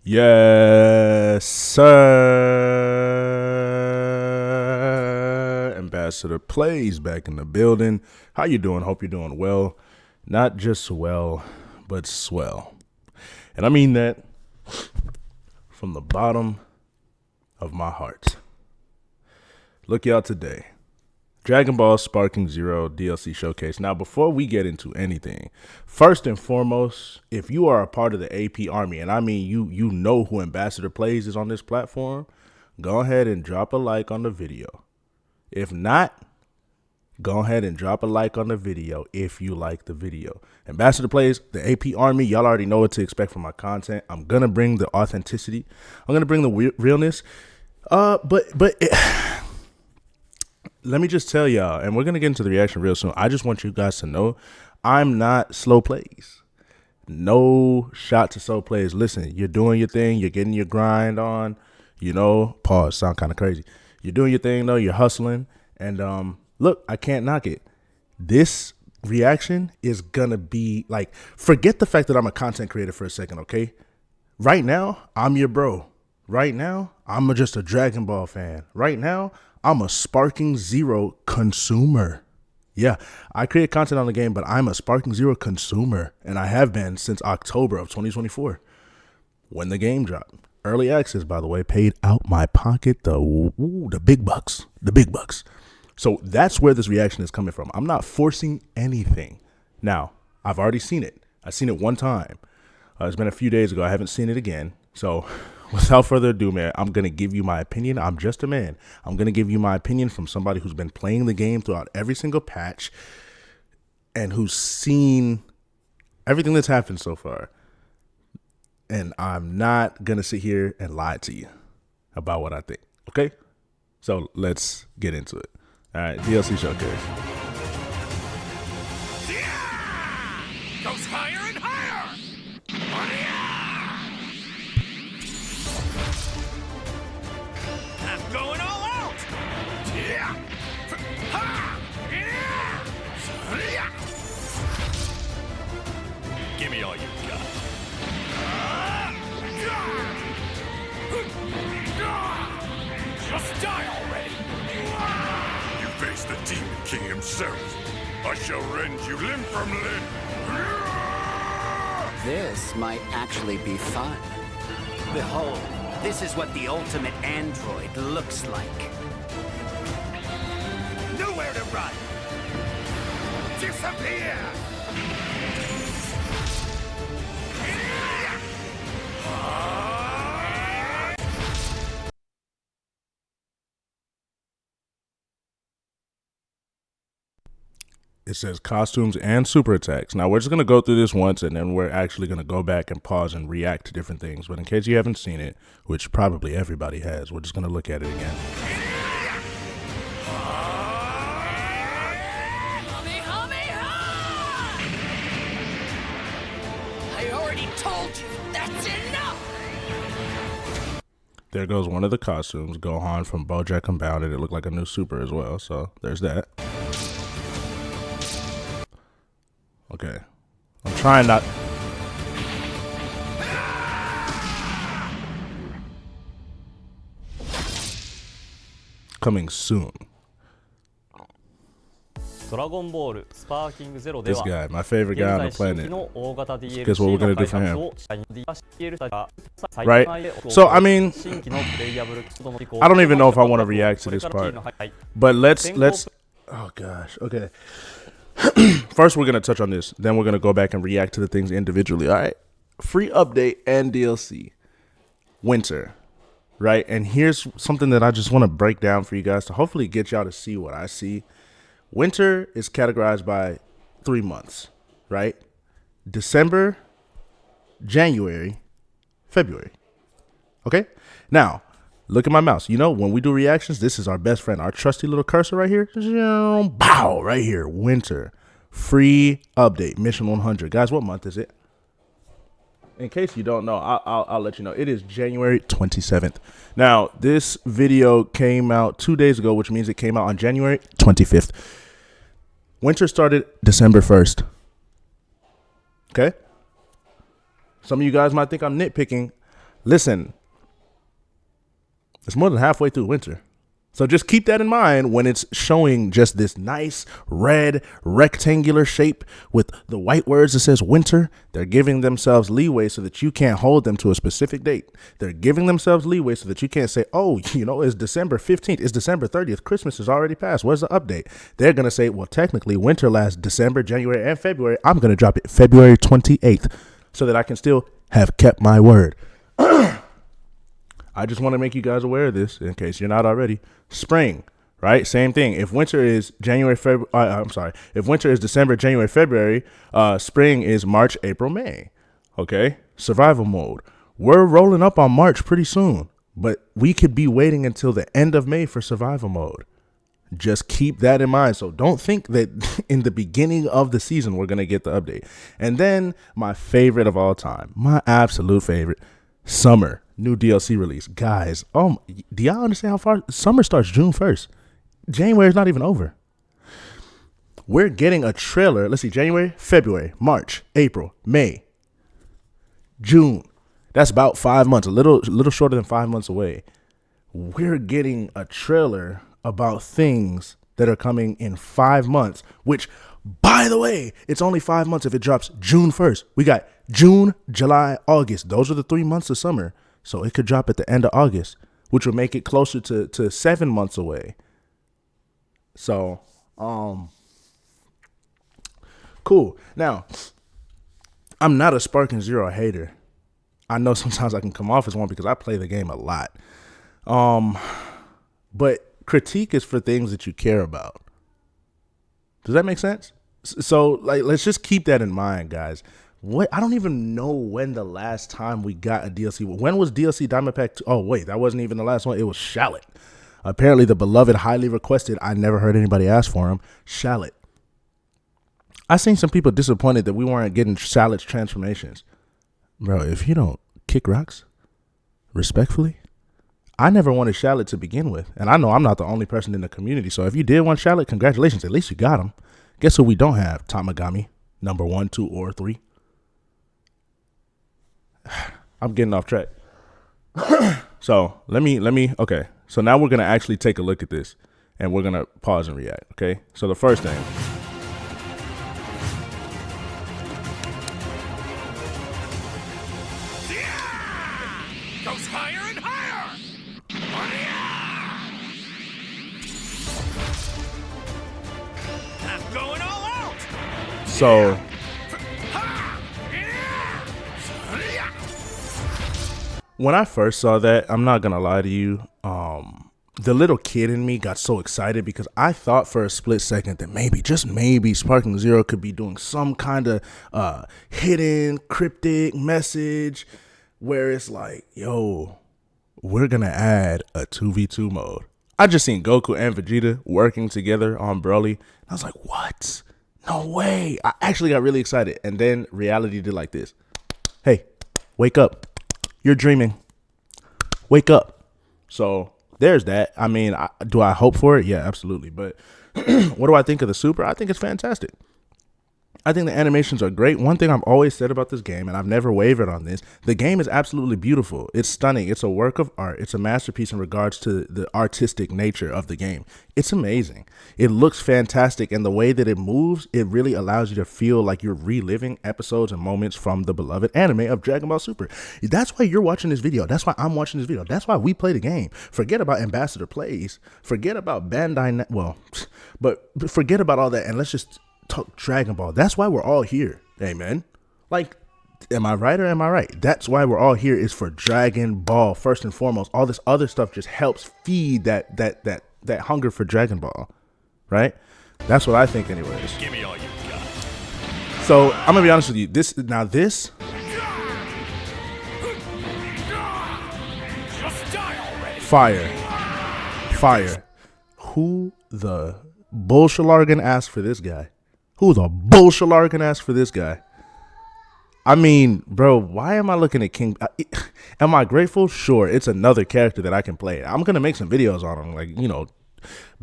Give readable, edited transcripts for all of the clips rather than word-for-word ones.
Yes, sir. Ambassador Plays back in the building. How you doing? Hope you're doing well. Not just well, but swell. And I mean that from the bottom of my heart. Look y'all today. Dragon Ball Sparking Zero DLC Showcase. Now, before we get into anything, first and foremost, if you are a part of the AP Army, and I mean you know who Ambassador Plays is on this platform, go ahead and drop a like on the video. If not, go ahead and drop a like on the video if you like the video. Ambassador Plays, the AP Army, y'all already know what to expect from my content. I'm going to bring the authenticity. I'm going to bring the realness. Let me just tell y'all, and we're going to get into the reaction real soon. I just want you guys to know I'm not SloPlays. No shot to SloPlays. Listen, you're doing your thing. You're getting your grind on. You know, pause, sound kind of crazy. You're doing your thing, though. You're hustling. And look, I can't knock it. This reaction is going to be like, forget the fact that I'm a content creator for a second, okay? Right now, I'm your bro. Right now, I'm just a Dragon Ball fan. Right now, I'm a Sparking Zero consumer. Yeah, I create content on the game, but I'm a Sparking Zero consumer, and I have been since October of 2024 when the game dropped. Early access, by the way, paid out my pocket the big bucks, So that's where this reaction is coming from. I'm not forcing anything. Now, I've already seen it. I've seen it one time. It's been a few days ago. I haven't seen it again. So without further ado, man, I'm going to give you my opinion. I'm just a man. I'm going to give you my opinion from somebody who's been playing the game throughout every single patch and who's seen everything that's happened so far. And I'm not going to sit here and lie to you about what I think. Okay? So let's get into it. All right, DLC Showcase. Yeah! Goes higher and higher! I'm going all out! Yeah! Ha! Yeah! Give me all you got. Just die already! You face the Demon King himself. I shall rend you limb from limb. This might actually be fun. Behold, this is what the ultimate android looks like. Nowhere to run! Disappear! It says costumes and super attacks. Now, we're just going to go through this once, and then we're actually going to go back and pause and react to different things. But in case you haven't seen it, which probably everybody has, we're just going to look at it again. I already told you, that's enough! There goes one of the costumes, Gohan from BoJack Unbounded. It looked like a new super as well, so there's that. Okay, I'm trying not. Coming soon. This guy, my favorite guy on the planet. Guess what we're gonna do for him? Right? So I mean, I don't even know if I want to react to this part, but let's. Oh gosh. Okay. First, we're going to touch on this. Then we're going to go back and react to the things individually. All right. Free update and DLC. Winter. Right. And here's something that I just want to break down for you guys to hopefully get y'all to see what I see. Winter is categorized by 3 months. Right. December, January, February. Okay. Now, look at my mouse. You know, when we do reactions, this is our best friend. Our trusty little cursor right here. Bow, right here. Winter. Free update. Mission 100. Guys, what month is it? In case you don't know, I'll let you know. It is January 27th. Now, this video came out 2 days ago, which means it came out on January 25th. Winter started December 1st. Okay? Some of you guys might think I'm nitpicking. Listen, it's more than halfway through winter. So just keep that in mind when it's showing just this nice red rectangular shape with the white words that says winter. They're giving themselves leeway so that you can't hold them to a specific date. They're giving themselves leeway so that you can't say, oh, it's December 15th. It's December 30th. Christmas is already passed. Where's the update? They're going to say, well, technically winter lasts December, January, and February. I'm going to drop it February 28th so that I can still have kept my word. I just want to make you guys aware of this in case you're not already. Spring, right? Same thing. If winter is If winter is December, January, February, spring is March, April, May. Okay? Survival mode. We're rolling up on March pretty soon, but we could be waiting until the end of May for survival mode. Just keep that in mind. So don't think that in the beginning of the season we're going to get the update. And then my favorite of all time, my absolute favorite, summer. New DLC release. Guys, do y'all understand how far? Summer starts June 1st. January is not even over. We're getting a trailer. Let's see, January, February, March, April, May, June. That's about 5 months, a little shorter than 5 months away. We're getting a trailer about things that are coming in 5 months, which, by the way, it's only 5 months if it drops June 1st. We got June, July, August. Those are the 3 months of summer. So it could drop at the end of August, which would make it closer to 7 months away. So, cool. Now, I'm not a Sparking Zero hater. I know sometimes I can come off as one because I play the game a lot. But critique is for things that you care about. Does that make sense? So, let's just keep that in mind, guys. I don't even know when the last time we got a DLC. When was DLC Diamond Pack 2? Oh, wait, that wasn't even the last one. It was Shallot. Apparently, the beloved, highly requested, I never heard anybody ask for him, Shallot. I seen some people disappointed that we weren't getting Shallot's transformations. Bro, if you don't kick rocks, respectfully, I never wanted Shallot to begin with. And I know I'm not the only person in the community. So if you did want Shallot, congratulations. At least you got him. Guess who we don't have? Tamagami, number 1, 2, or 3. I'm getting off track. So okay. So now we're going to actually take a look at this and we're going to pause and react. Okay. So the first thing. Yeah! Goes higher and higher! Yeah! I'm going all out! So. When I first saw that, I'm not going to lie to you, the little kid in me got so excited because I thought for a split second that maybe, just maybe, Sparking Zero could be doing some kind of hidden, cryptic message where it's like, yo, we're going to add a 2v2 mode. I just seen Goku and Vegeta working together on Broly. I was like, what? No way. I actually got really excited. And then reality did like this. Hey, wake up. You're dreaming. Wake up. So there's that. I mean, do I hope for it? Yeah, absolutely. But what do I think of the Super? I think it's fantastic. I think the animations are great. One thing I've always said about this game, and I've never wavered on this, the game is absolutely beautiful. It's stunning. It's a work of art. It's a masterpiece in regards to the artistic nature of the game. It's amazing. It looks fantastic, and the way that it moves, it really allows you to feel like you're reliving episodes and moments from the beloved anime of Dragon Ball Super. That's why you're watching this video. That's why I'm watching this video. That's why we play the game. Forget about AmbassadorPlays. Forget about Bandai. But forget about all that, and let's just talk Dragon Ball. That's why we're all here. Amen. Like, am I right or am I right? That's why we're all here, is for Dragon Ball first and foremost. All this other stuff just helps feed that hunger for Dragon Ball, right? That's what I think anyways. Give me all you got. So I'm gonna be honest with you. This Just die already. fire. Who the bullshalargan asked for this guy? Who the bullshalargan asked for this guy? I mean, bro, why am I looking at King? Am I grateful? Sure, it's another character that I can play. I'm going to make some videos on him. Like, you know,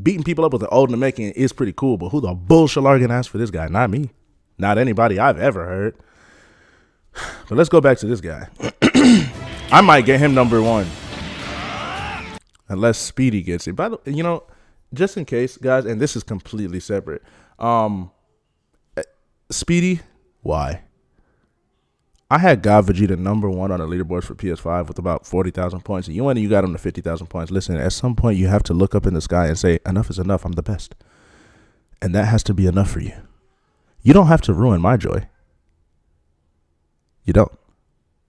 beating people up with the old and making is pretty cool. But who the bullshalargan asked for this guy? Not me. Not anybody I've ever heard. But let's go back to this guy. I might get him number 1. Unless Speedy gets it. By the just in case, guys, and this is completely separate. Speedy, why? I had God Vegeta number 1 on the leaderboards for PS5 with about 40,000 points. And you got him to 50,000 points. Listen, at some point you have to look up in the sky and say, enough is enough. I'm the best. And that has to be enough for you. You don't have to ruin my joy. You don't.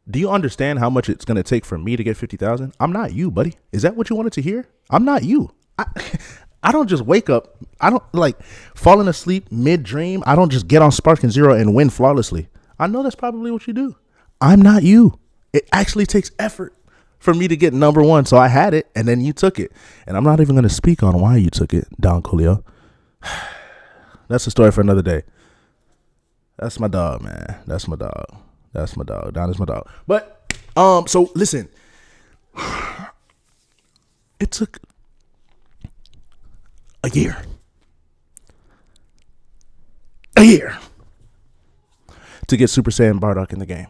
Do you understand how much it's going to take for me to get 50,000? I'm not you, buddy. Is that what you wanted to hear? I'm not you. I don't just wake up. I don't like falling asleep mid-dream. I don't just get on Sparking Zero and win flawlessly. I know that's probably what you do. I'm not you. It actually takes effort for me to get number 1. So I had it, and then you took it. And I'm not even going to speak on why you took it, Don Coolio. That's a story for another day. That's my dog, man. That's my dog. That's my dog. Don is my dog. But, so listen. It took a year. To get Super Saiyan Bardock in the game.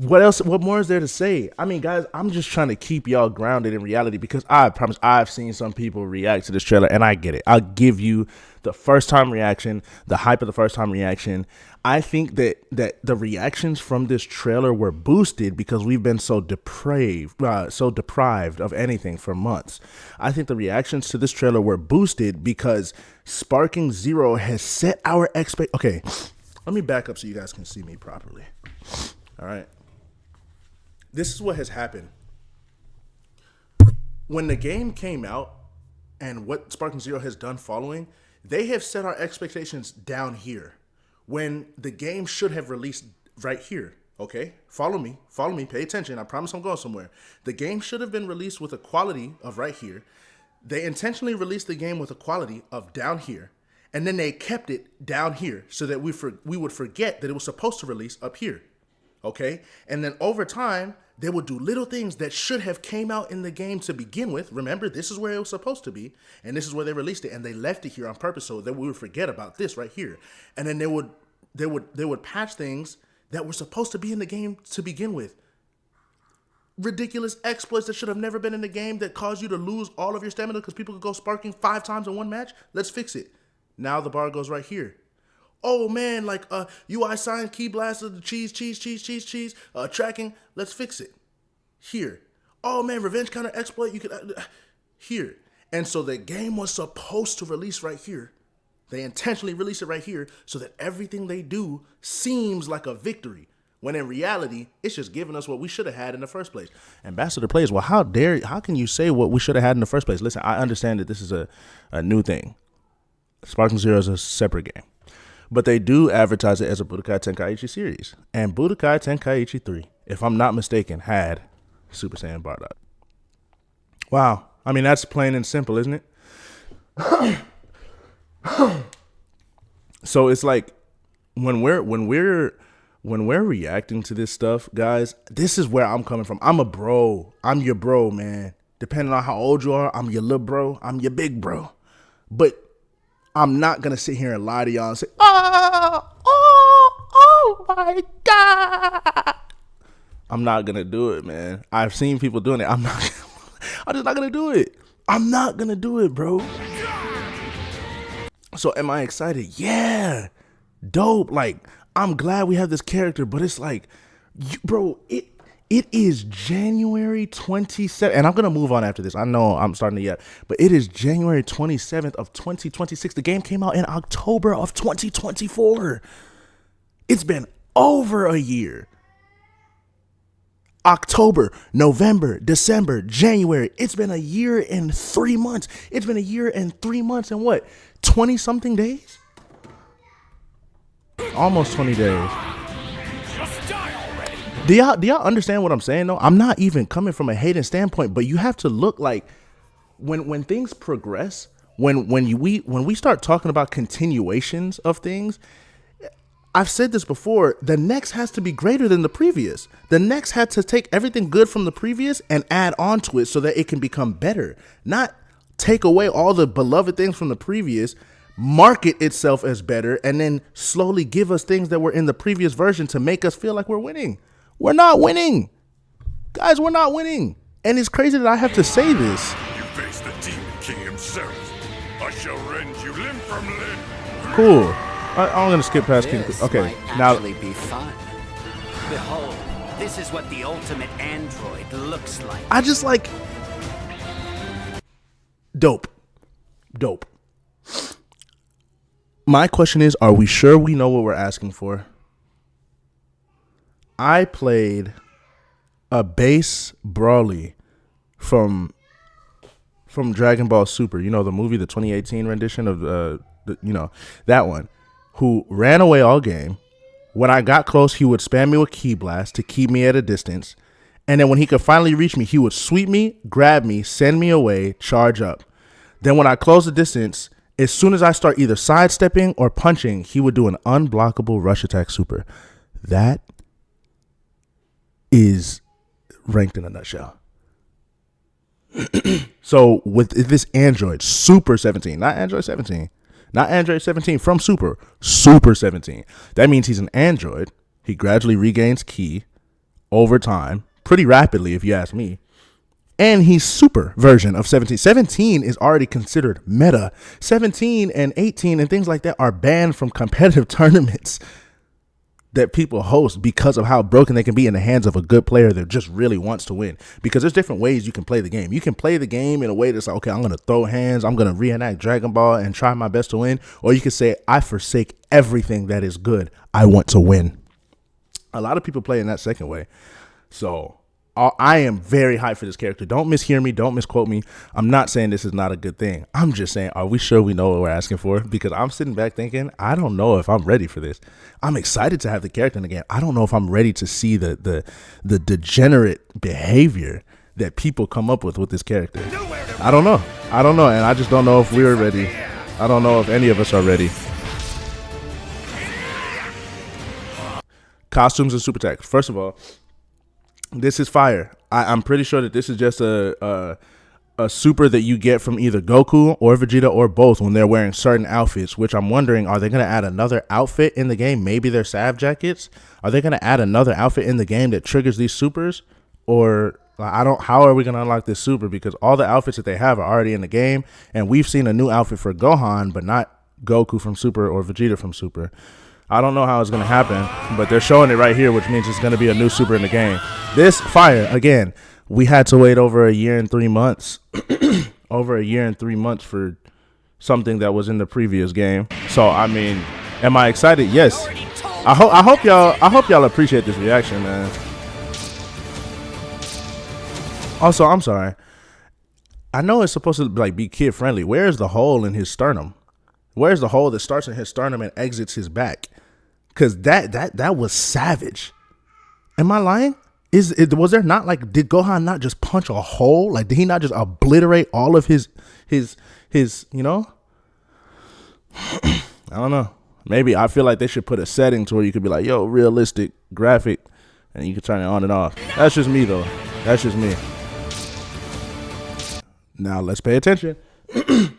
What else? What more is there to say? I mean, guys, I'm just trying to keep y'all grounded in reality because I promise I've seen some people react to this trailer and I get it. I'll give you the first time reaction, the hype of the first time reaction. I think that the reactions from this trailer were boosted because we've been so deprived of anything for months. I think the reactions to this trailer were boosted because Sparking Zero has set our Okay, let me back up so you guys can see me properly. All right. This is what has happened. When the game came out and what Sparking Zero has done following, they have set our expectations down here when the game should have released right here. Okay? Follow me, pay attention. I promise I'm going somewhere. The game should have been released with a quality of right here. They intentionally released the game with a quality of down here. And then they kept it down here so that we would forget that it was supposed to release up here. Okay, and then over time, they would do little things that should have came out in the game to begin with. Remember, this is where it was supposed to be, and this is where they released it, and they left it here on purpose so that we would forget about this right here. And then they would patch things that were supposed to be in the game to begin with. Ridiculous exploits that should have never been in the game that caused you to lose all of your stamina because people could go sparking 5 times in one match. Let's fix it. Now the bar goes right here. Oh man, like UI sign, key blaster, the cheese, tracking. Let's fix it. Here. Oh man, revenge counter exploit. You could here. And so the game was supposed to release right here. They intentionally release it right here so that everything they do seems like a victory. When in reality, it's just giving us what we should have had in the first place. AmbassadorPlays, well, how can you say what we should have had in the first place? Listen, I understand that this is a new thing. Sparking Zero is a separate game. But they do advertise it as a Budokai Tenkaichi series. And Budokai Tenkaichi 3, if I'm not mistaken, had Super Saiyan Bardock. Wow. I mean, that's plain and simple, isn't it? So it's like when we're reacting to this stuff, guys, this is where I'm coming from. I'm a bro. I'm your bro, man. Depending on how old you are, I'm your little bro. I'm your big bro. But I'm not going to sit here and lie to y'all and say, oh my God. I'm not going to do it, man. I've seen people doing it. I'm just not going to do it. I'm not going to do it, bro. So am I excited? Yeah. Dope. Like, I'm glad we have this character, but it's like, bro, it is January 27th, and I'm going to move on after this. I know I'm starting to yap, but it is January 27th of 2026. The game came out in October of 2024. It's been over a year. October, November, December, January. It's been a year and 3 months. It's been a year and 3 months and what? 20-something days? Almost 20 days. Do y'all understand what I'm saying though? I'm not even coming from a hating standpoint, but you have to look like when things progress, when we start talking about continuations of things, I've said this before, the next has to be greater than the previous. The next had to take everything good from the previous and add on to it so that it can become better. Not take away all the beloved things from the previous, market itself as better, and then slowly give us things that were in the previous version to make us feel like we're winning. We're not winning. Guys, we're not winning. And it's crazy that I have to say this. You face the Demon King himself. I shall rend you limb from limb. Cool. I'm going to skip past King. This Okay, might now actually be fun. Behold, this is what the ultimate android looks like. I just like dope. My question is, are we sure we know what we're asking for? I played a base Broly from Dragon Ball Super, you know, the movie, the 2018 rendition of that one, who ran away all game. When I got close, he would spam me with Ki Blast to keep me at a distance. And then when he could finally reach me, he would sweep me, grab me, send me away, charge up. Then when I close the distance, as soon as I start either sidestepping or punching, he would do an unblockable rush attack super. That is ranked in a nutshell. So with this Android, Super 17, not Android 17, not Android 17 from Super 17. That means he's an Android. He gradually regains ki over time, pretty rapidly if you ask me. And he's Super version of 17. 17 is already considered meta. 17 and 18 and things like that are banned from competitive tournaments that people host because of how broken they can be in the hands of a good player that just really wants to win. Because there's different ways you can play the game. You can play the game in a way that's like, okay, I'm going to throw hands, I'm going to reenact Dragon Ball and try my best to win. Or you can say, I forsake everything that is good. I want to win. A lot of people play in that second way. So I am very hyped for this character. Don't mishear me. Don't misquote me. I'm not saying this is not a good thing. I'm just saying, are we sure we know what we're asking for? Because I'm sitting back thinking, I don't know if I'm ready for this. I'm excited to have the character in the game. I don't know if I'm ready to see the degenerate behavior that people come up with this character. I don't know. And I just don't know if we're ready. I don't know if any of us are ready. Costumes and super attacks. First of all, this is fire. I'm pretty sure that this is just a super that you get from either Goku or Vegeta or both when they're wearing certain outfits, which I'm wondering, are they going to add another outfit in the game? Maybe their salve jackets. Are they going to add another outfit in the game that triggers these supers? Or how are we going to unlock this super? Because all the outfits that they have are already in the game, and we've seen a new outfit for Gohan, but not Goku from Super or Vegeta from Super. I don't know how it's going to happen, but they're showing it right here, which means it's going to be a new super in the game. This fire, again, we had to wait over a year and 3 months, over a year and 3 months for something that was in the previous game. So, I mean, am I excited? Yes. I hope y'all appreciate this reaction, man. Also, I'm sorry. I know it's supposed to be kid friendly. Where's the hole in his sternum? Where's the hole that starts in his sternum and exits his back? Because that was savage. Am I lying? Was there not did Gohan not just punch a hole? Did he not just obliterate all of his you know? I don't know. Maybe I feel like they should put a setting to where you could be like, yo, realistic graphic, and you can turn it on and off. That's just me though. That's just me. Now let's pay attention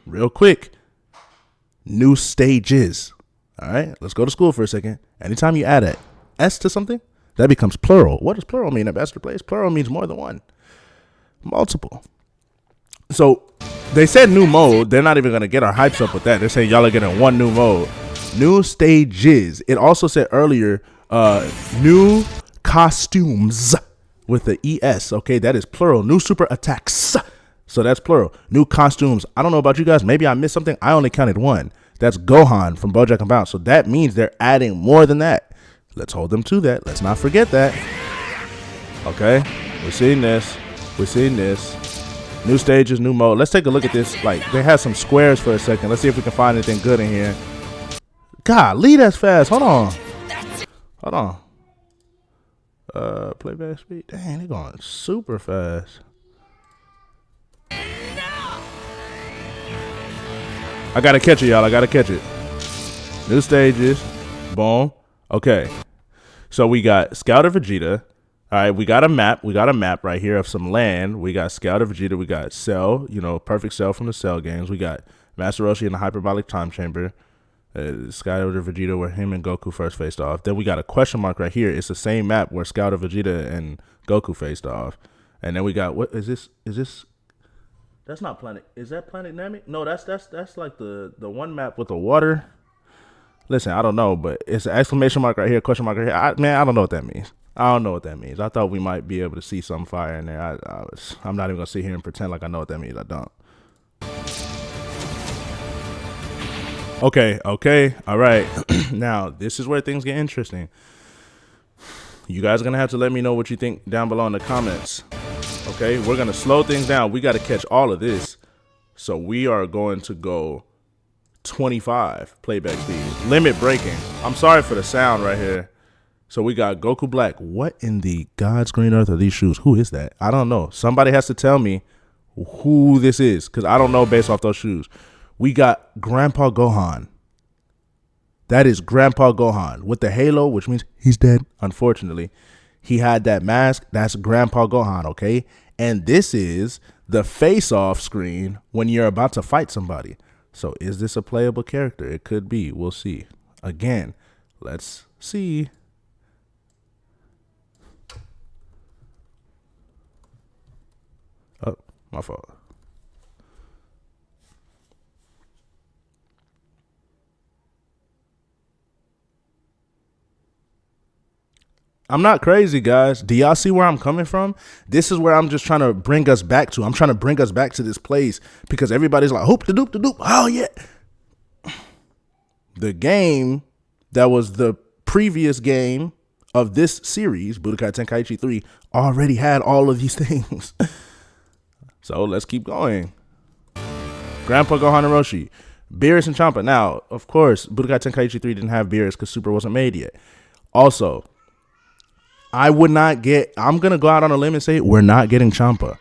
real quick. New stages. All right, let's go to school for a second. Anytime you add an S to something, that becomes plural. What does plural mean, AmbassadorPlays? Plural means more than one. Multiple. So they said new mode. They're not even going to get our hypes up with that. They're saying y'all are getting one new mode. New stages. It also said earlier, new costumes with the ES. Okay, that is plural. New super attacks. So that's plural. New costumes. I don't know about you guys. Maybe I missed something. I only counted one. That's Gohan from BoJack and Bounce. So that means they're adding more than that. Let's hold them to that. Let's not forget that. Okay. We're seeing this. We're seeing this. New stages, new mode. Let's take a look at this. They had some squares for a second. Let's see if we can find anything good in here. Golly, that's fast. Hold on. Hold on. Playback speed. Dang, they're going super fast. I gotta catch it, y'all. I gotta catch it. New stages. Boom. Okay. So we got Scouter Vegeta. All right, we got a map. We got a map right here of some land. We got Scouter Vegeta. We got Cell, perfect Cell from the Cell games. We got Master Roshi in the hyperbolic time chamber. Scouter Vegeta where him and Goku first faced off. Then we got a question mark right here. It's the same map where Scouter Vegeta and Goku faced off. And then we got, what is this? Is this? That's not Planet. Is that Planet Namek? No, that's like the one map with the water. Listen, I don't know, but it's an exclamation mark right here, question mark right here. I don't know what that means. I don't know what that means. I thought we might be able to see some fire in there. I'm not even gonna sit here and pretend like I know what that means. I don't. Okay, all right. Now, this is where things get interesting. You guys are going to have to let me know what you think down below in the comments. Okay, we're going to slow things down. We got to catch all of this. So we are going to go 25 playback speed. Limit breaking. I'm sorry for the sound right here. So we got Goku Black. What in the God's green earth are these shoes? Who is that? I don't know. Somebody has to tell me who this is because I don't know based off those shoes. We got Grandpa Gohan. That is Grandpa Gohan with the halo, which means he's dead. Unfortunately, he had that mask. That's Grandpa Gohan, okay? And this is the face-off screen when you're about to fight somebody. So is this a playable character? It could be. We'll see. Again, let's see. Oh, my fault. I'm not crazy, guys. Do y'all see where I'm coming from? This is where I'm just trying to bring us back to. I'm trying to bring us back to this place because everybody's like, hoop, da doop, da doop. Oh, yeah. The game that was the previous game of this series, Budokai Tenkaichi 3, already had all of these things. So let's keep going. Grandpa Gohan and Roshi. Beerus and Champa. Now, of course, Budokai Tenkaichi 3 didn't have Beerus because Super wasn't made yet. Also, I'm going to go out on a limb and say we're not getting Champa.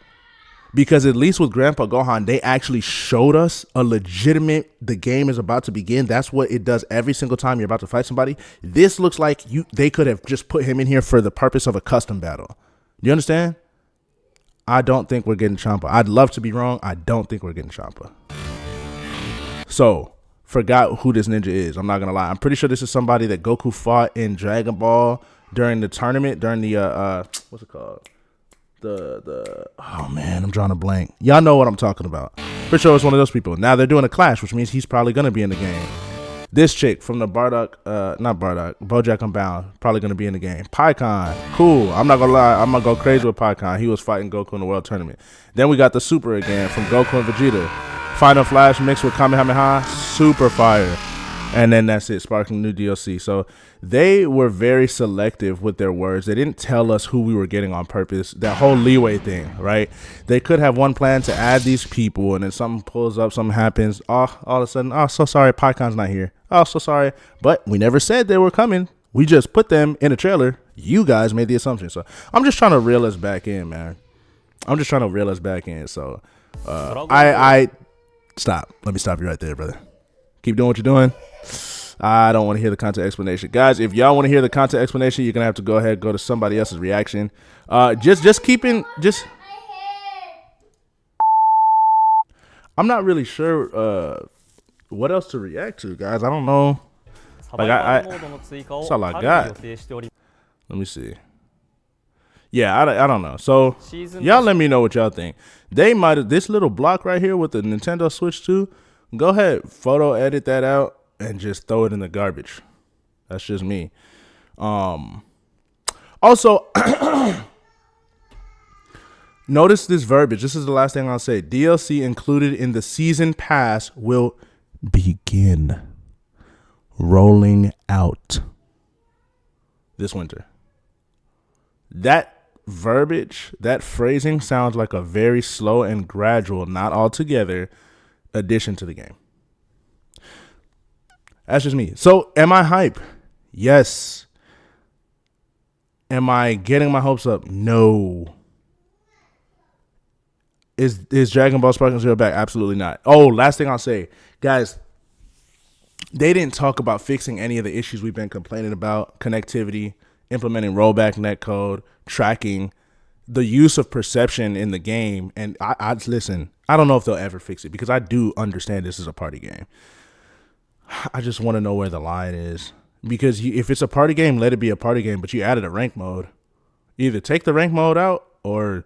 Because at least with Grandpa Gohan, they actually showed us a legitimate, the game is about to begin. That's what it does every single time you're about to fight somebody. This looks like they could have just put him in here for the purpose of a custom battle. Do you understand? I don't think we're getting Champa. I'd love to be wrong. I don't think we're getting Champa. So, forgot who this ninja is. I'm not going to lie. I'm pretty sure this is somebody that Goku fought in Dragon Ball during the tournament, during the what's it called? Oh man, I'm drawing a blank. Y'all know what I'm talking about. Pretty sure it's one of those people. Now they're doing a clash, which means he's probably gonna be in the game. This chick from the BoJack Unbound, probably gonna be in the game. Pikkon, cool. I'm not gonna lie, I'm gonna go crazy with Pikkon. He was fighting Goku in the World Tournament. Then we got the Super again from Goku and Vegeta. Final Flash mixed with Kamehameha, super fire. And then that's it, sparking new DLC. So they were very selective with their words. They didn't tell us who we were getting on purpose. That whole leeway thing, right? They could have one plan to add these people, and then something pulls up, something happens. Oh, all of a sudden, oh, so sorry, Pikkon's not here. Oh, so sorry. But we never said they were coming. We just put them in a trailer. You guys made the assumption. So I'm just trying to reel us back in, man. I'm just trying to reel us back in. So I stop. Let me stop you right there, brother. Keep doing what you're doing. I don't want to hear the content explanation. Guys, if y'all want to hear the content explanation, you're going to have to go ahead and go to somebody else's reaction. Just keeping, I'm not really sure what else to react to, guys. I don't know. Like, that's all I got. Let me see. Yeah, I don't know. So, y'all let me know what y'all think. They might have, this little block right here with the Nintendo Switch 2, go ahead, photo edit that out and just throw it in the garbage. That's just me. Also, notice this verbiage. This is the last thing I'll say. DLC included in the season pass will begin rolling out this winter. That verbiage, that phrasing sounds like a very slow and gradual, not altogether, addition to the game. That's just me. So, am I hype? Yes. Am I getting my hopes up? No. Is Dragon Ball Sparking Zero back? Absolutely not. Oh, last thing I'll say. Guys, they didn't talk about fixing any of the issues we've been complaining about. Connectivity, implementing rollback netcode, tracking, the use of perception in the game. And I listen, I don't know if they'll ever fix it because I do understand this is a party game. I just want to know where the line is because if it's a party game, let it be a party game. But you added a rank mode. Either take the rank mode out or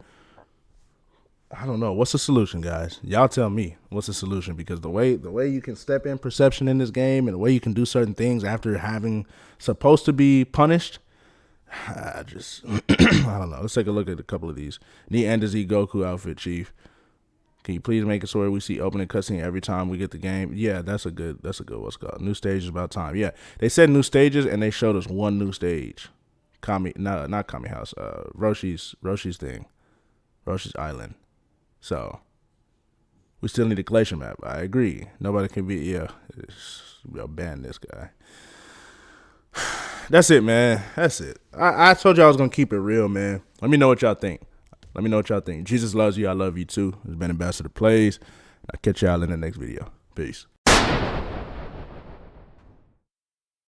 I don't know. What's the solution, guys? Y'all tell me what's the solution because the way you can step in perception in this game and the way you can do certain things after having supposed to be punished. I don't know. Let's take a look at a couple of these. Need Ender Z Goku outfit, Chief. Can you please make it so we see opening cutscene every time we get the game? Yeah, that's a good what's called. New stages about time. Yeah. They said new stages and they showed us one new stage. Not Kami House. Roshi's thing. Roshi's Island. So we still need a glacier map. I agree. Nobody can be we'll ban this guy. That's it, man. That's it. I told you I was gonna keep it real, man. Let me know what y'all think. Jesus loves you. I love you too. It's been Ambassador Plays. I'll catch y'all in the next video. Peace.